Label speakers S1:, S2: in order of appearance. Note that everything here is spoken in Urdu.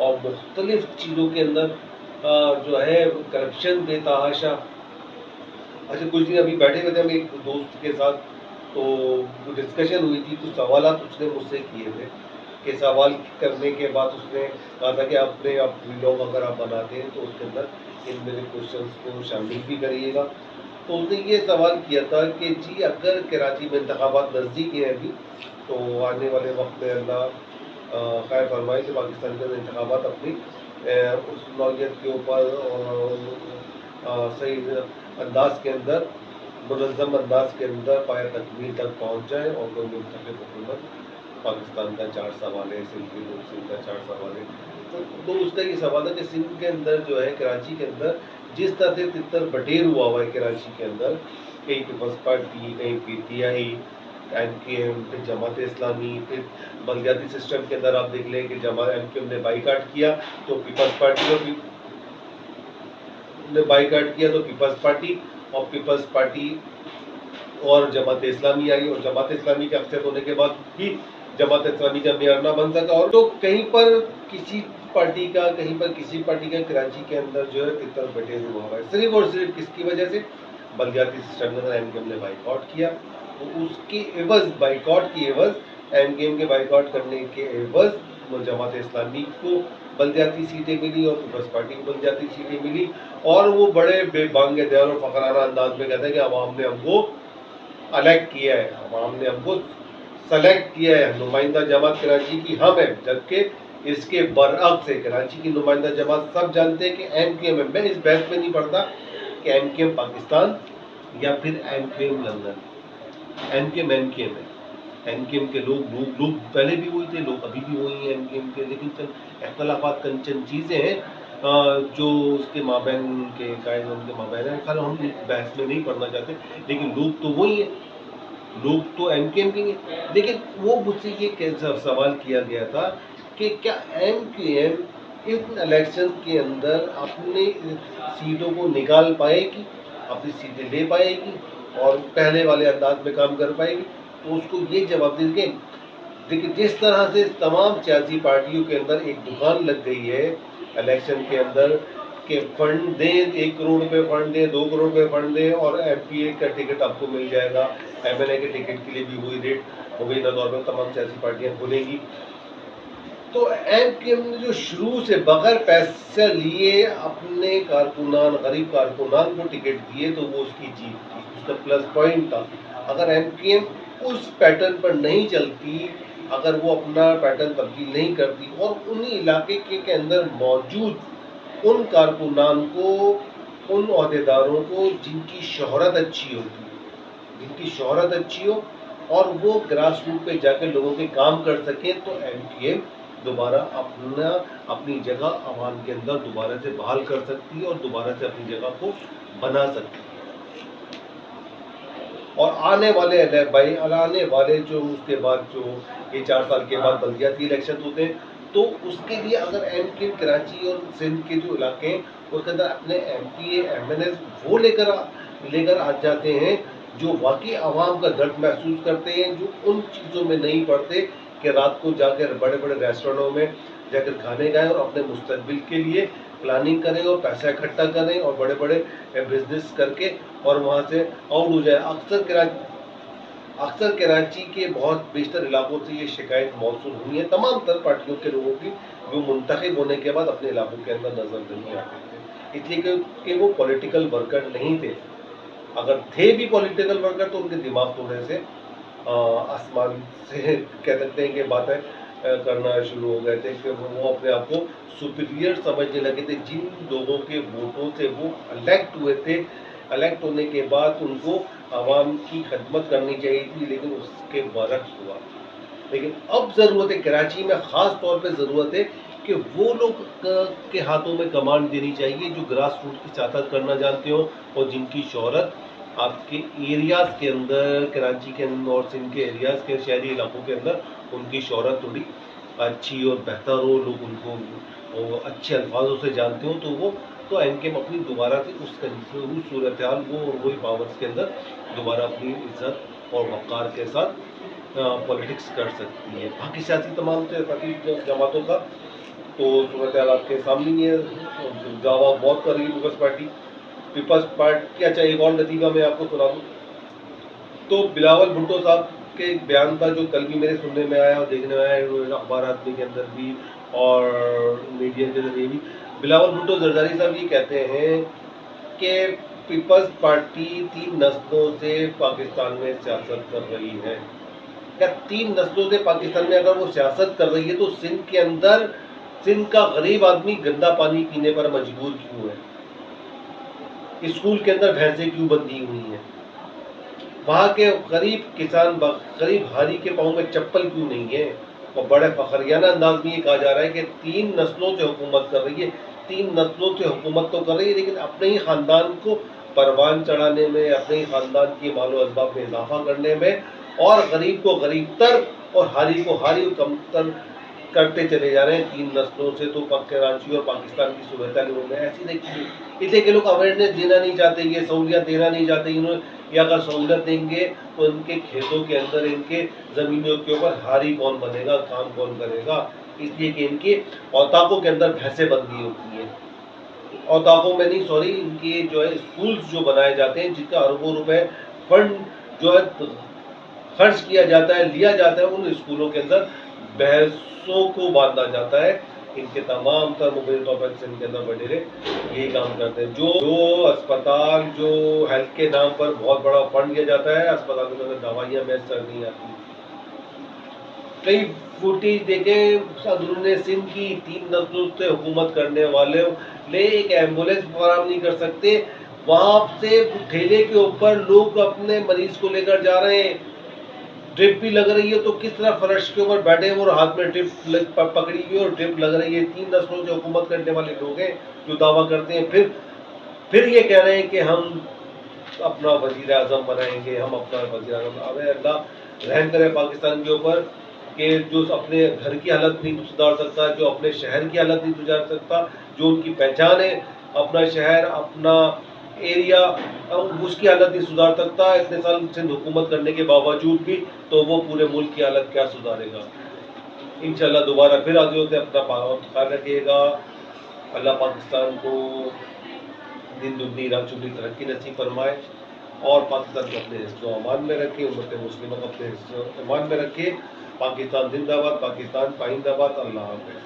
S1: اور مختلف چیزوں کے اندر جو ہے کرپشن بے تحاشا. اچھا کچھ دن ابھی بیٹھے ہوئے تھے ہم ایک دوست کے ساتھ, تو ڈسکشن ہوئی تھی, کچھ سوالات اس نے مجھ سے کیے تھے کہ سوال کرنے کے بعد اس نے کہا تھا کہ اپنے آپ ویلاگ اگر آپ بناتے ہیں تو اس کے اندر ان میرے کوشچنس کو شامل بھی کریے گا. تو اس نے یہ سوال کیا تھا کہ جی اگر کراچی میں انتخابات نزدیک ہیں ابھی, تو آنے والے وقت میں اللہ خیر فرمائے کہ پاکستان کے انتخابات اپنی اس نوعیت کے اوپر اور صحیح انداز کے اندر, منظم انداز کے اندر پایہ تکمیل تک پہنچ جائے اور کوئی منتخب حکومت پاکستان کا 4 سوال ہے, سندھ کے لوگ سندھ کا 4 سوال ہے. تو اس کا یہ سوال ہے کہ سندھ کے اندر جو ہے کراچی کے اندر جس طرح سے تتر بٹیر ہوا ہوا ہے کراچی کے اندر, کہیں پیپلز پارٹی, کہیں PTI, MKM, پھر جماعت اسلامی, پھر بلدیاتی سسٹم کے اندر آپ دیکھ لیں کہ جماعت MKM نے بائیکاٹ کیا تو پیپلز پارٹی نے بائیکاٹ کیا تو پیپلز پارٹی اور جماعت اسلامی آئی, اور جماعت اسلامی کے اکثر ہونے کے بعد بھی جماعت اسلامی کا معیار نہ بن سکا. اور تو کہیں پر کسی پارٹی کا, کہیں پر کسی پارٹی کا کراچی کے اندر جو ہے تتر بٹیر ہوا ہوا ہے, صرف اور صرف کس کی وجہ سے, بلدیاتی سسٹم کے اندر MKM نے بائیکاٹ کیا. تو اس کے عوض, بائیکاٹ کی عوض, MKM کے بائیکاٹ کرنے کے عوض جماعت اسلامی کو بلدیاتی سیٹیں ملی اور پیپلز پارٹی کو بلدیاتی سیٹیں ملی. اور وہ بڑے بے بانگ دیار اور فخرانہ انداز میں کہتے ہیں کہ عوام نے ہم کو الیکٹ کیا ہے, عوام نے ہم کو سلیکٹ کیا ہے, نمائندہ جماعت کراچی کی ہم ہیں. جبکہ اس کے برعکس ہے, کراچی کی نمائندہ جماعت سب جانتے ہیں کہ MKM ہے. میں اس بحث میں نہیں پڑتا کہ MKM پاکستان یا پھر MKM لندن, MKM ہے. MKM کے لوگ پہلے بھی وہی تھے, لوگ ابھی بھی وہی ہیں MKM کے, لیکن چند اختلافات, چند چیزیں ہیں جو اس کے مابین کے قائد ان کے مابین ہیں. خیر ہم بحث میں نہیں پڑھنا چاہتے, لیکن لوگ تو وہی ہیں, لوگ تو MKM کے ہیں. لیکن وہ مجھ سے یہ سوال کیا گیا تھا کہ کیا MKM ان الیکشن کے اندر اپنی سیٹوں کو نکال پائے گی, اپنی سیٹیں لے پائے گی اور پہلے والے انداز میں کام کر پائے گی. تو اس کو یہ جواب دیں کہ دیکھیں جس طرح سے تمام سیاسی پارٹیوں کے اندر ایک دکان لگ گئی ہے الیکشن کے اندر کہ فنڈ دیں, 1 کروڑ روپے فنڈ دیں, 2 کروڑ روپے فنڈ دیں اور MPA کا ٹکٹ آپ کو مل جائے گا. MLA کے ٹکٹ کے لیے بھی وہی ریٹ ہو گئی, دور میں تمام سیاسی پارٹیاں کھولیں گی. تو MKM نے جو شروع سے بغیر پیسہ لیے اپنے کارکنان, غریب کارکنان کو ٹکٹ دیے, تو وہ اس کی جیت تھی, اس کا پلس پوائنٹ تھا. اگر MKM اس پیٹرن پر نہیں چلتی, اگر وہ اپنا پیٹرن تبدیل نہیں کرتی اور انہی علاقے کے اندر موجود ان کارکنان کو, ان عہدیداروں کو جن کی شہرت اچھی ہوتی, جن کی شہرت اچھی ہو اور وہ گراس روٹ پہ جا کے لوگوں کے کام کر سکیں, تو MKM دوبارہ اپنی جگہ عوام کے اندر دوبارہ سے بحال کر سکتی ہے اور دوبارہ سے اپنی جگہ کو بنا سکتی ہے. اور آنے والے جو اس کے بعد جو یہ 4 سال کے بعد بلدیاتی الیکشن ہوتے ہیں, تو اس کے لیے اگر MKM کراچی اور سندھ کے جو علاقے ہیں اس کے اندر اپنے MPA MNS وہ لے کر آ جاتے ہیں جو واقعی عوام کا درد محسوس کرتے ہیں, جو ان چیزوں میں نہیں پڑتے کہ رات کو جا کر بڑے بڑے ریسٹورینٹوں میں جا کر کھانے گائیں اور اپنے مستقبل کے لیے پلاننگ کریں اور پیسہ اکٹھا کریں اور بڑے بڑے بزنس کر کے اور وہاں سے آؤٹ ہو جائے. اکثر کراچی کے بہت بیشتر علاقوں سے یہ شکایت موصول ہوئی ہے تمام تر پارٹیوں کے لوگوں کی, جو منتخب ہونے کے بعد اپنے علاقوں کے اندر نظر نہیں آتے تھے, اس لیے کہ وہ پولیٹیکل ورکر نہیں تھے. اگر تھے بھی پولیٹیکل ورکر تو ان کے دماغ تھوڑے سے آسمان سے کہہ سکتے ہیں کہ باتیں کرنا شروع ہو گئے تھے کہ وہ اپنے آپ کو سپیریئر سمجھنے لگے تھے. جن لوگوں کے ووٹوں سے وہ الیکٹ ہوئے تھے, الیکٹ ہونے کے بعد ان کو عوام کی خدمت کرنی چاہیے تھی, لیکن اس کے برعکس ہوا. لیکن اب ضرورت ہے, کراچی میں خاص طور پہ ضرورت ہے کہ وہ لوگ کے ہاتھوں میں کمانڈ دینی چاہیے جو گراس روٹ کی سیاست کرنا جانتے ہو اور جن کی شہرت آپ کے ایریاز کے اندر, کراچی کے اندر اور سندھ کے ایریاز کے شہری علاقوں کے اندر ان کی شہرت تھوڑی اچھی اور بہتر ہو, لوگ ان کو اچھے الفاظوں سے جانتے ہوں, تو MKM اپنی دوبارہ سے اس صورتحال وہ اور وہی پاورز کے اندر دوبارہ اپنی عزت اور وقار کے ساتھ پولیٹکس کر سکتی ہے. باقی سیاسی تمام سیاسی جماعتوں کا تو صورت حال آپ کے سامنے ہی ہے، دعویٰ بہت کر رہی ہے پیپلز پارٹی۔ اچھا ایک اور لطیفہ میں آپ کو سنا دوں، تو بلاول بھٹو صاحب کے ایک بیان تھا جو کل بھی میرے سننے میں آیا اور دیکھنے میں آیا اخبارات کے اندر بھی اور میڈیا کے ذریعے بھی۔ بلاول بھٹو زرداری صاحب یہ کہتے ہیں کہ پیپلز پارٹی 3 نسلوں سے پاکستان میں سیاست کر رہی ہے۔ کیا 3 نسلوں سے پاکستان میں اگر وہ سیاست کر رہی ہے تو سندھ کے اندر سندھ کا غریب آدمی گندا پانی پینے پر مجبور کیوں ہے؟ اسکول کے اندر بھینسیں کیوں بندھی ہوئی ہیں؟ وہاں کے غریب کسان غریب ہاری کے پاؤں میں چپل کیوں نہیں ہے؟ اور بڑے فخریانہ انداز میں یہ کہا جا رہا ہے کہ 3 نسلوں سے حکومت کر رہی ہے۔ 3 نسلوں سے حکومت تو کر رہی ہے لیکن اپنے ہی خاندان کو پروان چڑھانے میں، اپنے ہی خاندان کی مال و اسباب میں اضافہ کرنے میں، اور غریب کو غریب تر اور ہاری کو ہاری و کم تر کرتے چلے جا رہے ہیں 3 نسلوں سے۔ تو کراچی اور پاکستان کی صورتحال انہوں نے ایسی دیکھی ہے، اس لیے کہ لوگ اویئرنیس دینا نہیں چاہتے، یہ سہولیات دینا نہیں چاہتے انہوں نے، یا اگر سہولت دیں گے تو ان کے کھیتوں کے اندر، ان کے زمینوں کے اوپر ہاری کون بنے گا، کام کون کرے گا؟ اس لیے کہ ان کے اوطاقوں کے اندر بھینسیں بندھی ہوتی ہیں، اوطاقوں میں نہیں، سوری، ان کے جو ہے اسکولز جو بنائے جاتے ہیں جن کا اربوں روپے فنڈ جو ہے خرچ کیا جاتا ہے، لیا جاتا ہے، ان اسکولوں کے اندر بھینسوں کو باندھا جاتا ہے۔ ان کے تمام تر مبین طور پر سندھ کے اندر وڈیرے یہی کام کرتے ہیں۔ جو اسپتال، جو ہیلتھ کے نام پر بہت بڑا فنڈ دیا جاتا ہے، اسپتالوں کے اندر دوائیاں میسر نہیں آتی۔ کئی فوٹیج دیکھیں اندرون سندھ کی، 3 نسلوں سے حکومت کرنے والے لے ایک ایمبولینس فراہم نہیں کر سکتے، وہاں سے ٹھیلے کے اوپر لوگ اپنے مریض کو لے کر جا رہے ہیں، ڈرپ بھی لگ رہی ہے تو کس طرح فرش کے اوپر بیٹھے ہیں اور ہاتھ میں ڈرپ پکڑی ہوئی اور ڈرپ لگ رہی ہے۔ 3 نسلوں سے حکومت کرنے والے لوگ ہیں جو دعویٰ کرتے ہیں، پھر یہ کہہ رہے ہیں کہ ہم اپنا وزیر اعظم بنائیں گے، ہم اپنا وزیر اعظم۔ اب اللہ رحم کرے پاکستان کے اوپر کہ جو اپنے گھر کی حالت نہیں سدھار سکتا، جو اپنے شہر کی حالت نہیں سدھار سکتا، جو ان کی پہچان ہے اپنا شہر، اپنا ایریا، اس کی حالت نہیں سدھار سکتا اتنے سال سندھ حکومت کرنے کے باوجود بھی، تو وہ پورے ملک کی حالت کیا سدھارے گا؟ انشاءاللہ دوبارہ پھر حاضر ہوتے ہیں، اپنا خیال رکھیے گا۔ اللہ پاکستان کو دن دگنی رات چگنی ترقی نصیب فرمائے اور پاکستان کو اپنے حفظ و امان میں رکھے، امت مسلمہ کو اپنے حفظ و امان میں رکھے۔ پاکستان زندہ باد، پاکستان پائندہ باد۔ اللہ حافظ۔